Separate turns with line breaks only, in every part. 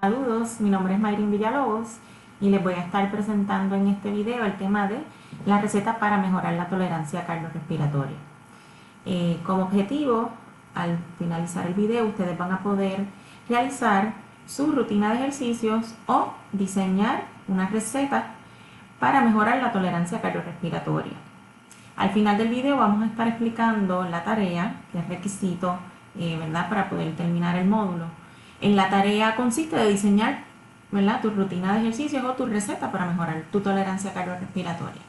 Saludos, mi nombre es Mayrin Villalobos y les voy a estar presentando en este video el tema de la receta para mejorar la tolerancia cardiorrespiratoria. Como objetivo, al finalizar el video, ustedes van a poder realizar su rutina de ejercicios o diseñar una receta para mejorar la tolerancia cardiorrespiratoria. Al final del video vamos a estar explicando la tarea, que es requisito, ¿verdad?, para poder terminar el módulo. En la tarea consiste de diseñar, ¿verdad?, tu rutina de ejercicios o tu receta para mejorar tu tolerancia cardiorrespiratoria.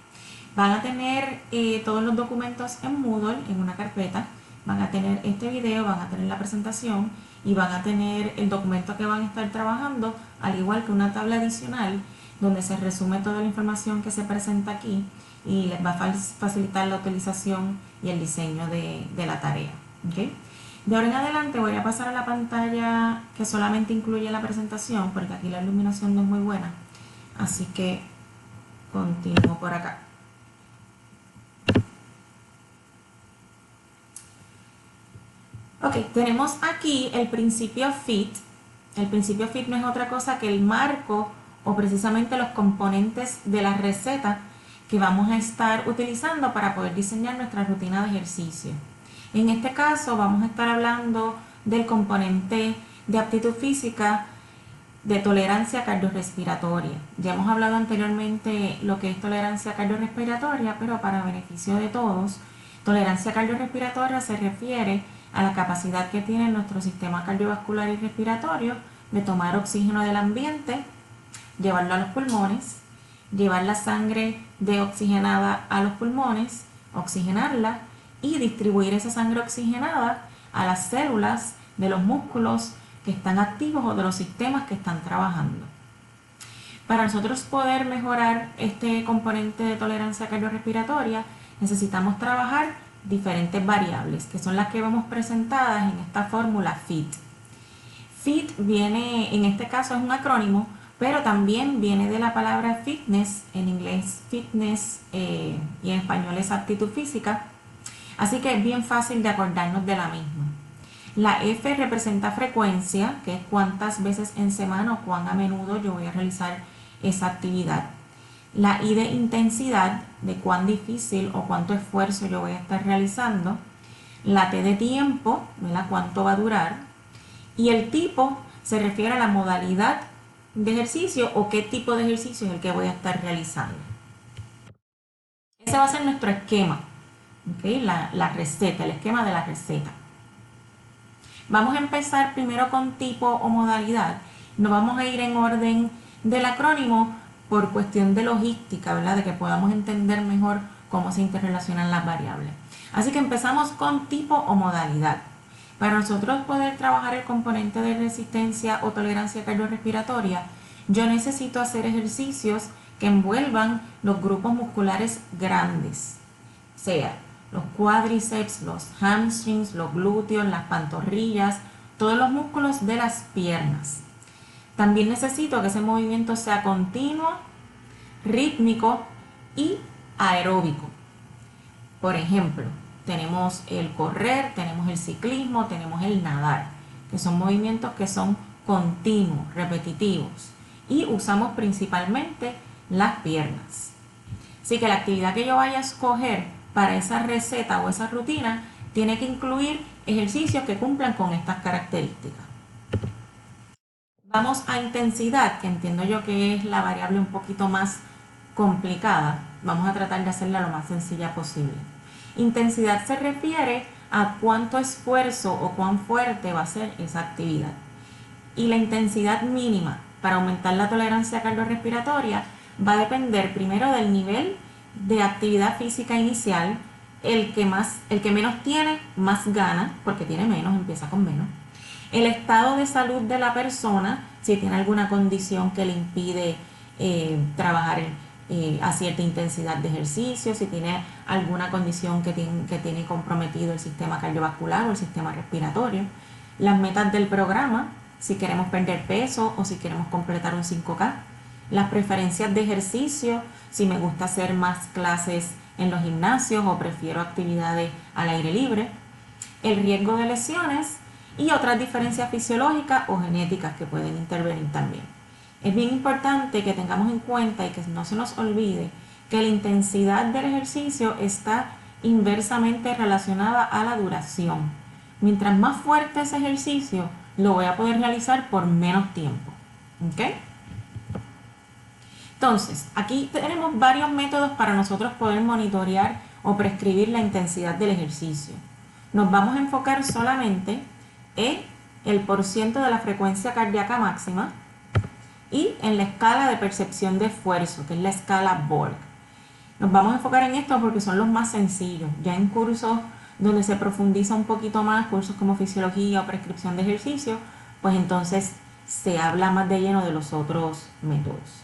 Van a tener todos los documentos en Moodle, en una carpeta. Van a tener este video, van a tener la presentación y van a tener el documento que van a estar trabajando, al igual que una tabla adicional donde se resume toda la información que se presenta aquí y les va a facilitar la utilización y el diseño de la tarea. ¿Okay? De ahora en adelante voy a pasar a la pantalla que solamente incluye la presentación, porque aquí la iluminación no es muy buena, así que continúo por acá. Ok, tenemos aquí el principio FIT. El principio FIT no es otra cosa que el marco o precisamente los componentes de la receta que vamos a estar utilizando para poder diseñar nuestra rutina de ejercicio. En este caso vamos a estar hablando del componente de aptitud física de tolerancia cardiorrespiratoria. Ya hemos hablado anteriormente lo que es tolerancia cardiorrespiratoria, pero para beneficio de todos, tolerancia cardiorrespiratoria se refiere a la capacidad que tiene nuestro sistema cardiovascular y respiratorio de tomar oxígeno del ambiente, llevarlo a los pulmones, llevar la sangre deoxigenada a los pulmones, oxigenarla y distribuir esa sangre oxigenada a las células de los músculos que están activos o de los sistemas que están trabajando. Para nosotros poder mejorar este componente de tolerancia cardiorrespiratoria, necesitamos trabajar diferentes variables, que son las que vemos presentadas en esta fórmula FIT. FIT viene, en este caso es un acrónimo, pero también viene de la palabra fitness, en inglés fitness y en español es aptitud física, así que es bien fácil de acordarnos de la misma. La F representa frecuencia, que es cuántas veces en semana o cuán a menudo yo voy a realizar esa actividad. La I de intensidad, de cuán difícil o cuánto esfuerzo yo voy a estar realizando. La T de tiempo, ¿verdad?, cuánto va a durar. Y el tipo se refiere a la modalidad de ejercicio o qué tipo de ejercicio es el que voy a estar realizando. Ese va a ser nuestro esquema, ¿okay? La receta, el esquema de la receta. Vamos a empezar primero con tipo o modalidad. Nos vamos a ir en orden del acrónimo por cuestión de logística, ¿verdad?, de que podamos entender mejor cómo se interrelacionan las variables. Así que empezamos con tipo o modalidad. Para nosotros poder trabajar el componente de resistencia o tolerancia cardiorrespiratoria, yo necesito hacer ejercicios que envuelvan los grupos musculares grandes, sea los cuádriceps, los hamstrings, los glúteos, las pantorrillas, todos los músculos de las piernas. También necesito que ese movimiento sea continuo, rítmico y aeróbico. Por ejemplo, tenemos el correr, tenemos el ciclismo, tenemos el nadar, que son movimientos que son continuos, repetitivos y usamos principalmente las piernas. Así que la actividad que yo vaya a escoger para esa receta o esa rutina tiene que incluir ejercicios que cumplan con estas características. Vamos a intensidad, que entiendo yo que es la variable un poquito más complicada. Vamos a tratar de hacerla lo más sencilla posible. Intensidad se refiere a cuánto esfuerzo o cuán fuerte va a ser esa actividad. Y la intensidad mínima para aumentar la tolerancia cardiorrespiratoria va a depender primero del nivel de actividad física inicial. El que menos tiene, más gana, porque tiene menos, empieza con menos. El estado de salud de la persona, si tiene alguna condición que le impide trabajar a cierta intensidad de ejercicio, si tiene alguna condición que tiene comprometido el sistema cardiovascular o el sistema respiratorio. Las metas del programa, si queremos perder peso o si queremos completar un 5K. Las preferencias de ejercicio, si me gusta hacer más clases en los gimnasios o prefiero actividades al aire libre. El riesgo de lesiones y otras diferencias fisiológicas o genéticas que pueden intervenir también. Es bien importante que tengamos en cuenta y que no se nos olvide que la intensidad del ejercicio está inversamente relacionada a la duración. Mientras más fuerte ese ejercicio, lo voy a poder realizar por menos tiempo. ¿Ok? Entonces, aquí tenemos varios métodos para nosotros poder monitorear o prescribir la intensidad del ejercicio. Nos vamos a enfocar solamente en el porciento de la frecuencia cardíaca máxima y en la escala de percepción de esfuerzo, que es la escala Borg. Nos vamos a enfocar en esto porque son los más sencillos. Ya en cursos donde se profundiza un poquito más, cursos como fisiología o prescripción de ejercicio, pues entonces se habla más de lleno de los otros métodos.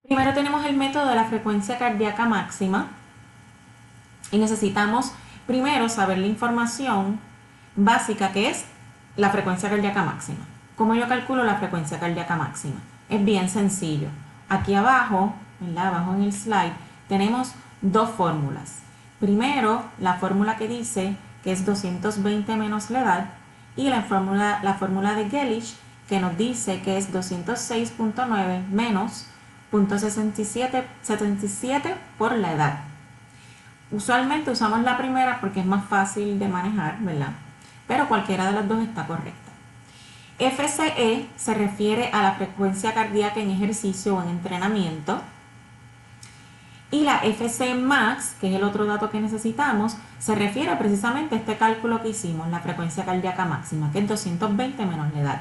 Primero tenemos el método de la frecuencia cardíaca máxima y necesitamos primero saber la información básica que es la frecuencia cardíaca máxima. ¿Cómo yo calculo la frecuencia cardíaca máxima? Es bien sencillo. Aquí abajo, ¿verdad? Abajo en el slide, tenemos dos fórmulas. Primero, la fórmula que dice que es 220 menos la edad y la fórmula de Gelich que nos dice que es 206.9 menos 0.77 por la edad. Usualmente usamos la primera porque es más fácil de manejar, ¿verdad? Pero cualquiera de las dos está correcta. FCE se refiere a la frecuencia cardíaca en ejercicio o en entrenamiento. Y la FC max, que es el otro dato que necesitamos, se refiere precisamente a este cálculo que hicimos, la frecuencia cardíaca máxima, que es 220 menos la edad.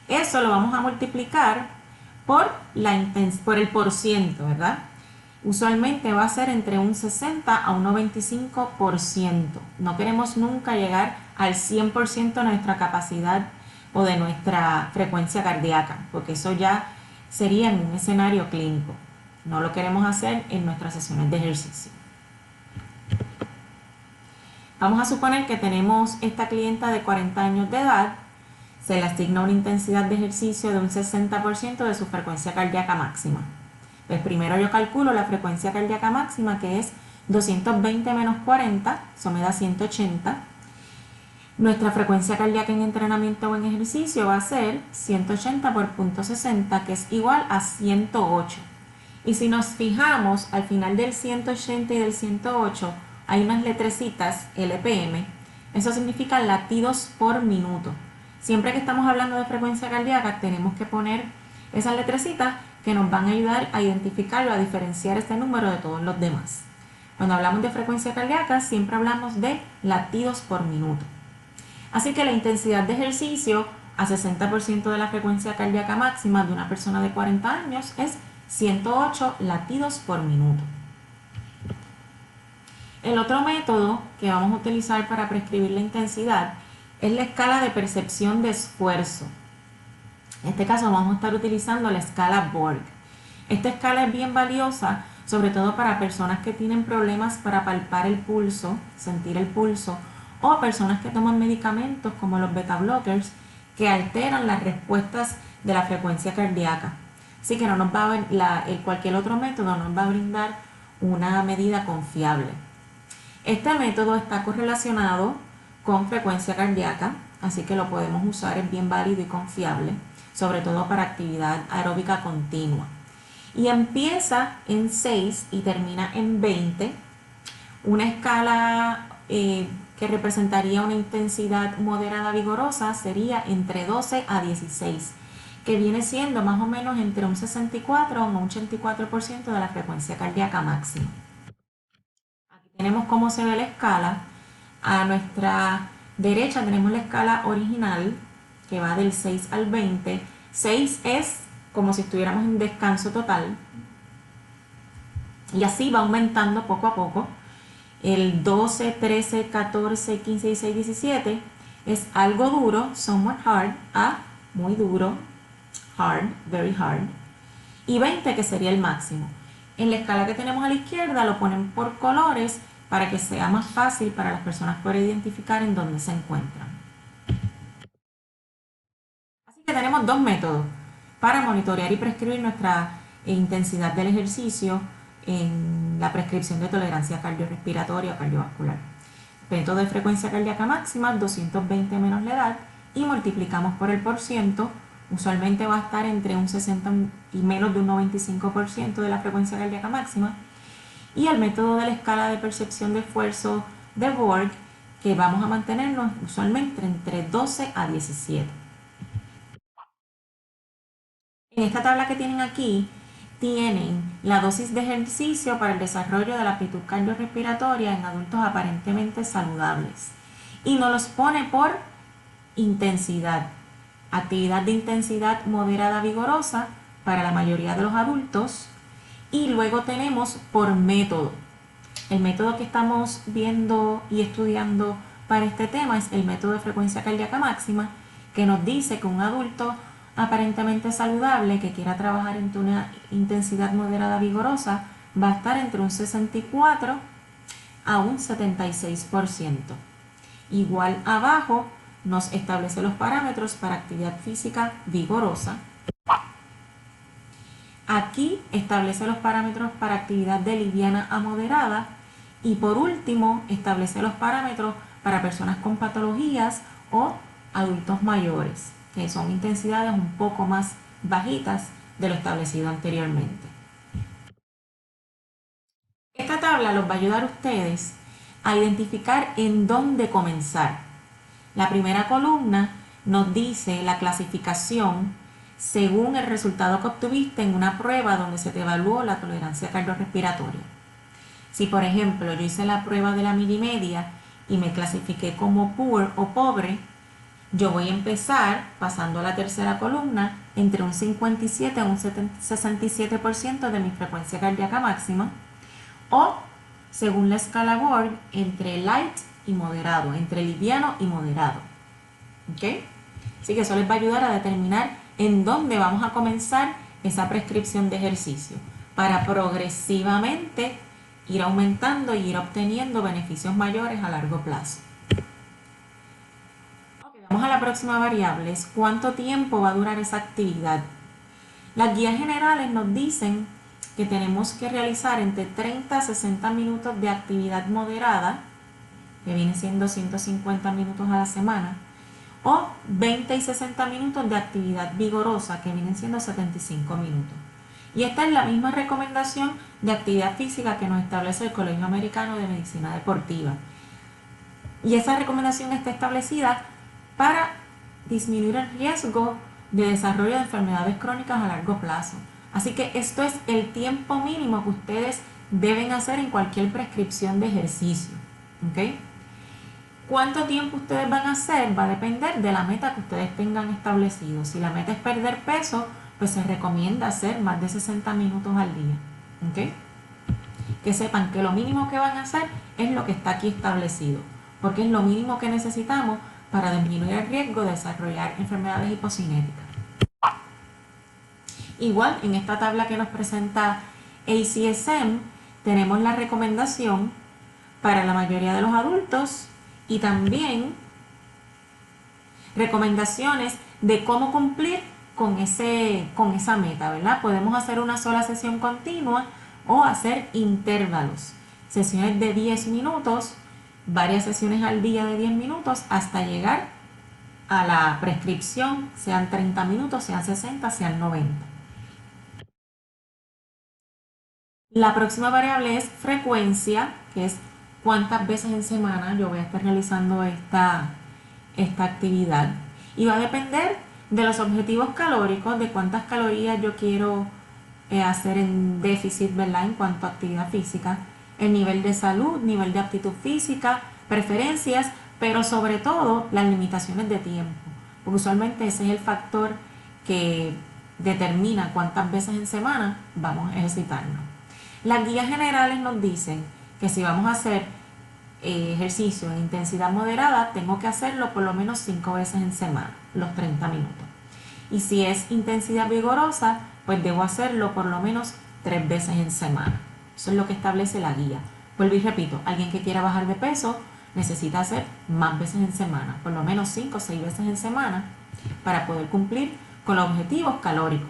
Eso lo vamos a multiplicar por el porciento, ¿verdad? Usualmente va a ser entre un 60 a un 95%. No queremos nunca llegar al 100% de nuestra capacidad o de nuestra frecuencia cardíaca, porque eso ya sería en un escenario clínico. No lo queremos hacer en nuestras sesiones de ejercicio. Vamos a suponer que tenemos esta clienta de 40 años de edad, se le asigna una intensidad de ejercicio de un 60% de su frecuencia cardíaca máxima. Pues primero yo calculo la frecuencia cardíaca máxima, que es 220 menos 40, eso me da 180. Nuestra frecuencia cardíaca en entrenamiento o en ejercicio va a ser 180 por 0.60, que es igual a 108. Y si nos fijamos, al final del 180 y del 108 hay unas letrecitas LPM. Eso significa latidos por minuto. Siempre que estamos hablando de frecuencia cardíaca tenemos que poner esas letrecitas que nos van a ayudar a identificarlo, a diferenciar este número de todos los demás. Cuando hablamos de frecuencia cardíaca siempre hablamos de latidos por minuto. Así que la intensidad de ejercicio a 60% de la frecuencia cardíaca máxima de una persona de 40 años es 108 latidos por minuto. El otro método que vamos a utilizar para prescribir la intensidad es la escala de percepción de esfuerzo. En este caso vamos a estar utilizando la escala Borg. Esta escala es bien valiosa, sobre todo para personas que tienen problemas para palpar el pulso, sentir el pulso, o personas que toman medicamentos como los beta blockers que alteran las respuestas de la frecuencia cardíaca. Así que no nos va a, cualquier otro método nos va a brindar una medida confiable. Este método está correlacionado con frecuencia cardíaca, así que lo podemos usar, es bien válido y confiable, sobre todo para actividad aeróbica continua. Y empieza en 6 y termina en 20, una escala que representaría una intensidad moderada vigorosa sería entre 12 a 16, que viene siendo más o menos entre un 64 a un 84% de la frecuencia cardíaca máxima. Aquí tenemos cómo se ve la escala. A nuestra derecha tenemos la escala original que va del 6 al 20. 6 es como si estuviéramos en descanso total y así va aumentando poco a poco. El 12, 13, 14, 15, 16, 17 es algo duro, somewhat hard, a muy duro, hard, very hard, y 20 que sería el máximo. En la escala que tenemos a la izquierda lo ponen por colores para que sea más fácil para las personas poder identificar en dónde se encuentran. Así que tenemos dos métodos para monitorear y prescribir nuestra intensidad del ejercicio en la prescripción de tolerancia cardiorrespiratoria o cardiovascular. método de frecuencia cardíaca máxima, 220 menos la edad, y multiplicamos por el porciento. Usualmente va a estar entre un 60 y menos de un 95% de la frecuencia cardíaca máxima. Y el método de la escala de percepción de esfuerzo de Borg, que vamos a mantenernos usualmente entre 12 a 17. En esta tabla que tienen aquí, tienen la dosis de ejercicio para el desarrollo de la aptitud cardiorrespiratoria en adultos aparentemente saludables. Y nos los pone por intensidad. Actividad de intensidad moderada vigorosa para la mayoría de los adultos. Y luego tenemos por método. El método que estamos viendo y estudiando para este tema es el método de frecuencia cardíaca máxima, que nos dice que un adulto aparentemente saludable que quiera trabajar en una intensidad moderada vigorosa va a estar entre un 64 a un 76%. Igual abajo nos establece los parámetros para actividad física vigorosa. Aquí establece los parámetros para actividad de liviana a moderada. Y por último, establece los parámetros para personas con patologías o adultos mayores, que son intensidades un poco más bajitas de lo establecido anteriormente. Esta tabla los va a ayudar a ustedes a identificar en dónde comenzar. La primera columna nos dice la clasificación según el resultado que obtuviste en una prueba donde se te evaluó la tolerancia cardiorrespiratoria. Si por ejemplo yo hice la prueba de la milimedia y me clasifiqué como poor o pobre, yo voy a empezar pasando a la tercera columna entre un 57 a un 67% de mi frecuencia cardíaca máxima, o según la escala Borg, entre light y moderado, entre liviano y moderado. ¿Ok? Así que eso les va a ayudar a determinar en dónde vamos a comenzar esa prescripción de ejercicio para progresivamente ir aumentando y ir obteniendo beneficios mayores a largo plazo. Okay, vamos a la próxima variable, es cuánto tiempo va a durar esa actividad. Las guías generales nos dicen que tenemos que realizar entre 30 a 60 minutos de actividad moderada, que viene siendo 150 minutos a la semana, o 20 y 60 minutos de actividad vigorosa, que vienen siendo 75 minutos. Y esta es la misma recomendación de actividad física que nos establece el Colegio Americano de Medicina Deportiva. Y esa recomendación está establecida para disminuir el riesgo de desarrollo de enfermedades crónicas a largo plazo. Así que esto es el tiempo mínimo que ustedes deben hacer en cualquier prescripción de ejercicio. ¿Ok? ¿Cuánto tiempo ustedes van a hacer? Va a depender de la meta que ustedes tengan establecido. Si la meta es perder peso, pues se recomienda hacer más de 60 minutos al día. ¿Ok? Que sepan que lo mínimo que van a hacer es lo que está aquí establecido, porque es lo mínimo que necesitamos para disminuir el riesgo de desarrollar enfermedades hipocinéticas. Igual, en esta tabla que nos presenta ACSM, tenemos la recomendación para la mayoría de los adultos y también recomendaciones de cómo cumplir con esa meta, ¿verdad? Podemos hacer una sola sesión continua o hacer intervalos, sesiones de 10 minutos, varias sesiones al día de 10 minutos hasta llegar a la prescripción, sean 30 minutos, sean 60, sean 90. La próxima variable es frecuencia, que es cuántas veces en semana yo voy a estar realizando esta actividad. Y va a depender de los objetivos calóricos, de cuántas calorías yo quiero hacer en déficit, ¿verdad? En cuanto a actividad física, el nivel de salud, nivel de aptitud física, preferencias, pero sobre todo las limitaciones de tiempo, porque usualmente ese es el factor que determina cuántas veces en semana vamos a ejercitarnos. Las guías generales nos dicen que si vamos a hacer ejercicio en intensidad moderada, tengo que hacerlo por lo menos 5 veces en semana, los 30 minutos. Y si es intensidad vigorosa, pues debo hacerlo por lo menos 3 veces en semana. Eso es lo que establece la guía. Vuelvo y repito, alguien que quiera bajar de peso necesita hacer más veces en semana, por lo menos 5 o 6 veces en semana, para poder cumplir con los objetivos calóricos.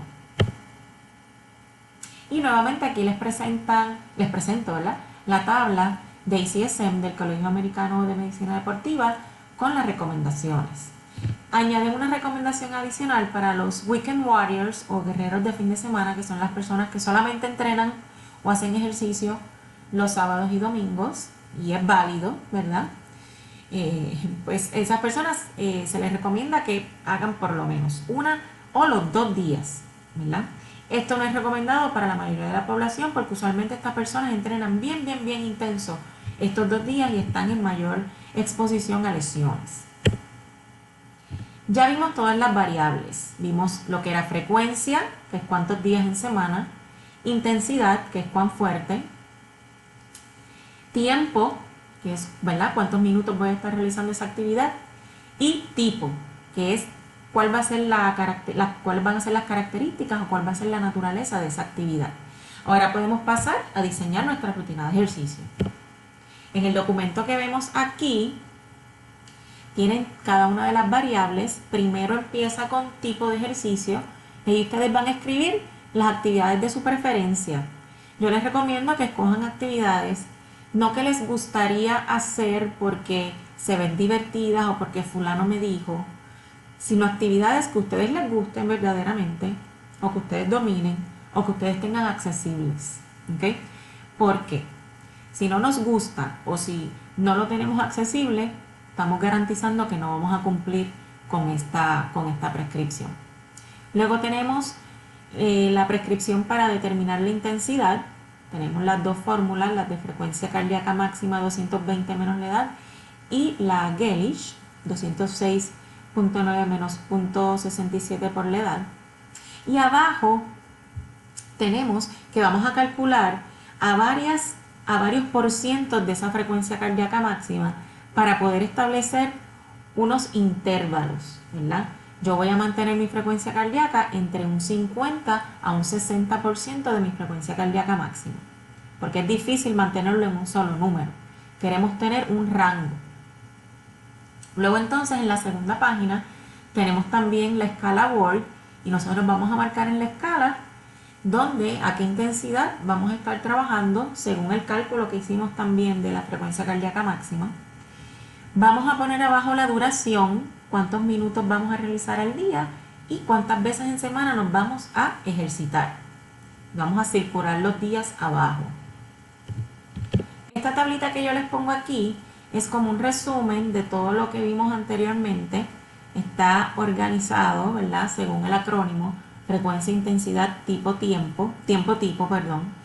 Y nuevamente aquí les presento, ¿verdad?, la tabla de ICSM, del Colegio Americano de Medicina Deportiva, con las recomendaciones. Añaden una recomendación adicional para los Weekend Warriors o guerreros de fin de semana, que son las personas que solamente entrenan o hacen ejercicio los sábados y domingos, y es válido, ¿verdad? Pues esas personas se les recomienda que hagan por lo menos una o los 2 días, ¿verdad? Esto no es recomendado para la mayoría de la población porque usualmente estas personas entrenan bien intenso estos 2 días y están en mayor exposición a lesiones. Ya vimos todas las variables. Vimos lo que era frecuencia, que es cuántos días en semana, intensidad, que es cuán fuerte, tiempo, que es, ¿verdad?, cuántos minutos voy a estar realizando esa actividad, y tipo, que es cuáles van a ser las características o cuál va a ser la naturaleza de esa actividad. Ahora podemos pasar a diseñar nuestra rutina de ejercicio. En el documento que vemos aquí, tienen cada una de las variables. Primero empieza con tipo de ejercicio y ustedes van a escribir las actividades de su preferencia. Yo les recomiendo que escojan actividades no que les gustaría hacer porque se ven divertidas o porque fulano me dijo, sino actividades que a ustedes les gusten verdaderamente o que ustedes dominen o que ustedes tengan accesibles. ¿Ok? Porque si no nos gusta o si no lo tenemos accesible, estamos garantizando que no vamos a cumplir con esta prescripción. Luego tenemos la prescripción para determinar la intensidad. Tenemos las dos fórmulas, la de frecuencia cardíaca máxima 220 menos la edad y la Gelish 206.9 menos 0.67 por la edad. Y abajo tenemos que vamos a calcular a varios porcientos de esa frecuencia cardíaca máxima para poder establecer unos intervalos, ¿verdad? Yo voy a mantener mi frecuencia cardíaca entre un 50 a un 60% de mi frecuencia cardíaca máxima, porque es difícil mantenerlo en un solo número. Queremos tener un rango. Luego entonces en la segunda página tenemos también la escala Word y nosotros vamos a marcar en la escala a qué intensidad vamos a estar trabajando según el cálculo que hicimos también de la frecuencia cardíaca máxima. Vamos a poner abajo la duración, cuántos minutos vamos a realizar al día y cuántas veces en semana nos vamos a ejercitar. Vamos a circular los días abajo. Esta tablita que yo les pongo aquí es como un resumen de todo lo que vimos anteriormente. Está organizado, ¿verdad?, según el acrónimo, frecuencia, intensidad, tiempo, perdón.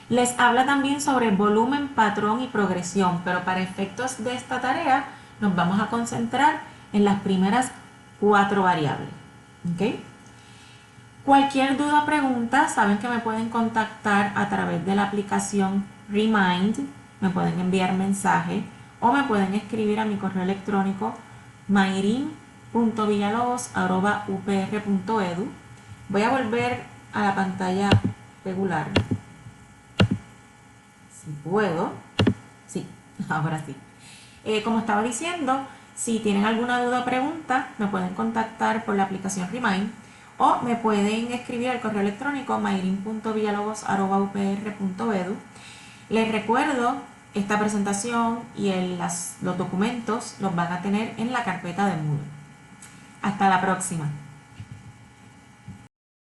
Les habla también sobre volumen, patrón y progresión, pero para efectos de esta tarea nos vamos a concentrar en las primeras 4 variables. ¿Okay? Cualquier duda o pregunta, saben que me pueden contactar a través de la aplicación Remind, me pueden enviar mensaje o me pueden escribir a mi correo electrónico mayrin.villalobos@upr.edu. Voy a volver a la pantalla regular. Si puedo. Sí, ahora sí. Como estaba diciendo, si tienen alguna duda o pregunta, me pueden contactar por la aplicación Remind o me pueden escribir al correo electrónico mayrin.villalobos@upr.edu. Les recuerdo, esta presentación y los documentos los van a tener en la carpeta de Moodle. Hasta la próxima.